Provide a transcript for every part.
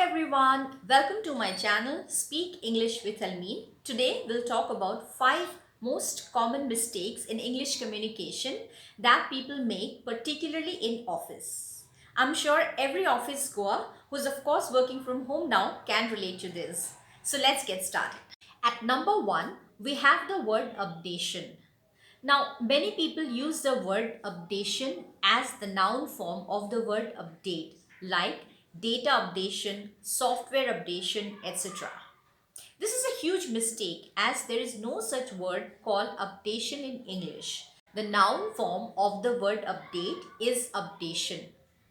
Hi everyone, welcome to my channel Speak English with Almeen. Today we'll talk about 5 most common mistakes in English communication that people make, particularly in office. I'm sure every office goer who's of course working from home now can relate to this. So let's get started. At number 1, we have the word updation. Now, many people use the word updation as the noun form of the word update, like data updation, software updation, etc. This is a huge mistake as there is no such word called updation in English. The noun form of the word update is updation.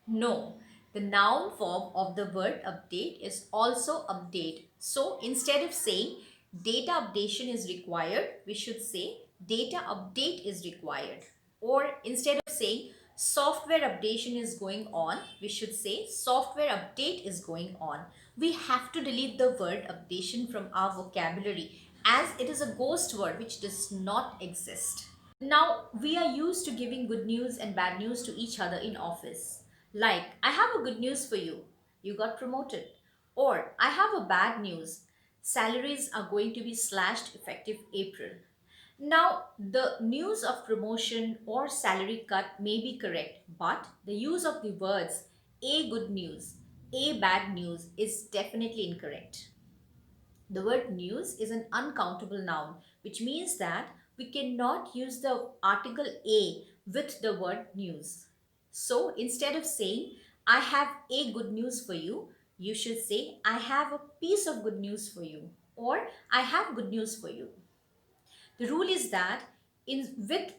No, the noun form of the word update is also update. So instead of saying data updation is required, we should say data update is required. Or instead of saying software updation is going on, we should say software update is going on. We have to delete the word updation from our vocabulary as it is a ghost word which does not exist. Now, we are used to giving good news and bad news to each other in office. Like, I have a good news for you. You got promoted. Or, I have a bad news. Salaries are going to be slashed effective April. Now, the news of promotion or salary cut may be correct, but the use of the words a good news, a bad news is definitely incorrect. The word news is an uncountable noun, which means that we cannot use the article a with the word news. So instead of saying, I have a good news for you, you should say, I have a piece of good news for you, or I have good news for you. The rule is that with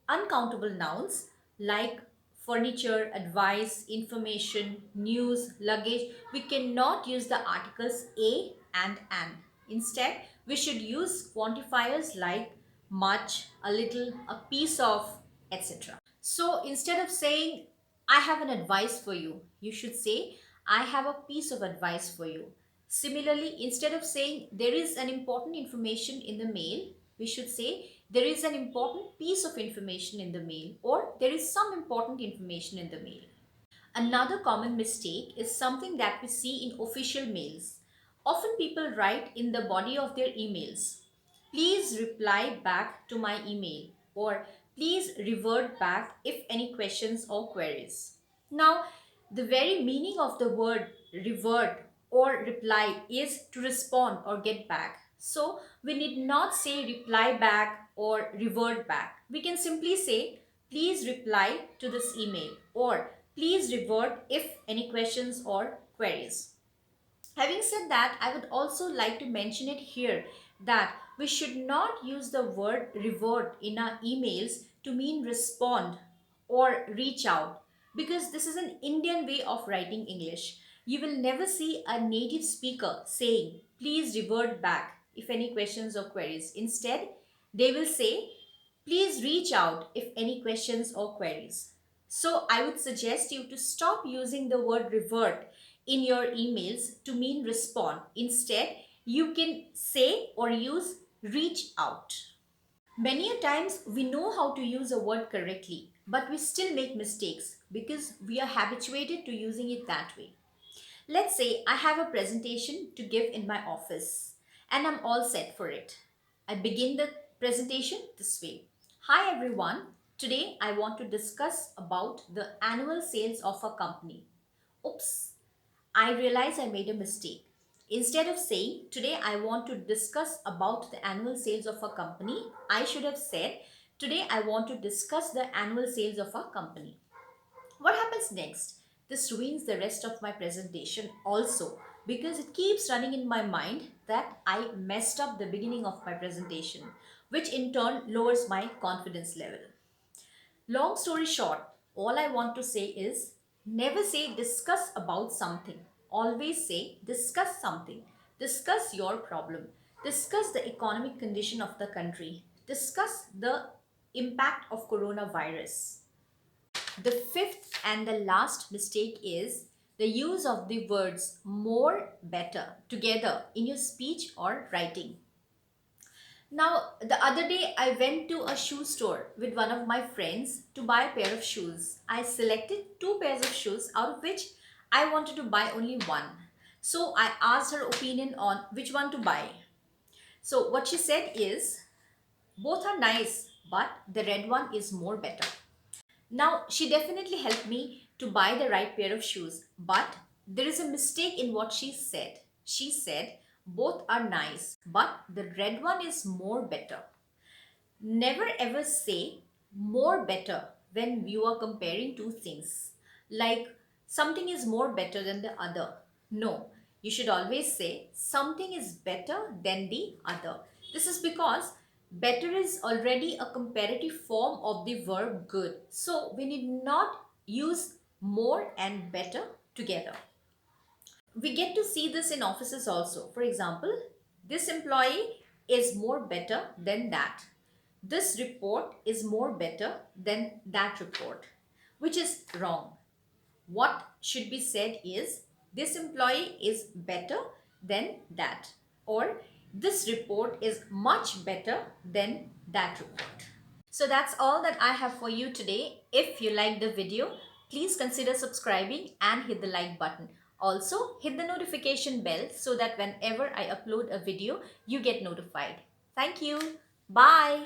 uncountable nouns like furniture, advice, information, news, luggage, we cannot use the articles a and an. Instead, we should use quantifiers like much, a little, a piece of, etc. So instead of saying, I have an advice for you, you should say, I have a piece of advice for you. Similarly, instead of saying, there is an important information in the mail, we should say, there is an important piece of information in the mail, or there is some important information in the mail. Another common mistake is something that we see in official mails. Often people write in the body of their emails, please reply back to my email, or please revert back if any questions or queries. Now, the very meaning of the word revert or reply is to respond or get back. So, we need not say reply back or revert back. We can simply say, please reply to this email, or please revert if any questions or queries. Having said that, I would also like to mention it here that we should not use the word revert in our emails to mean respond or reach out, because this is an Indian way of writing English. You will never see a native speaker saying, please revert back if any questions or queries. Instead, they will say, please reach out if any questions or queries. So I would suggest you to stop using the word revert in your emails to mean respond. Instead, you can say or use reach out. Many a times we know how to use a word correctly, but we still make mistakes because we are habituated to using it that way. Let's say I have a presentation to give in my office and I'm all set for it. I begin the presentation this way. Hi everyone, today I want to discuss about the annual sales of a company. Oops, I realize I made a mistake. Instead of saying, today I want to discuss about the annual sales of a company, I should have said, today I want to discuss the annual sales of a company. What happens next? This ruins the rest of my presentation also, because it keeps running in my mind that I messed up the beginning of my presentation, which in turn lowers my confidence level. Long story short, all I want to say is never say discuss about something. Always say discuss something. Discuss your problem. Discuss the economic condition of the country. Discuss the impact of coronavirus. The fifth and the last mistake is the use of the words more, better together in your speech or writing. Now, the other day I went to a shoe store with one of my friends to buy a pair of shoes. I selected two pairs of shoes out of which I wanted to buy only one. So I asked her opinion on which one to buy. So what she said is, both are nice, but the red one is more better. Now, she definitely helped me to buy the right pair of shoes, but there is a mistake in what she said. She said, both are nice, but the red one is more better. Never ever say more better when you are comparing two things. Like something is more better than the other. No, you should always say something is better than the other. This is because better is already a comparative form of the verb good. So we need not use more and better together. We get to see this in offices also. For example, this employee is more better than that. This report is more better than that report, which is wrong. What should be said is, this employee is better than that, or this report is much better than that report. So that's all that I have for you today. If you liked the video, please consider subscribing and hit the like button. Also, hit the notification bell so that whenever I upload a video, you get notified. Thank you. Bye.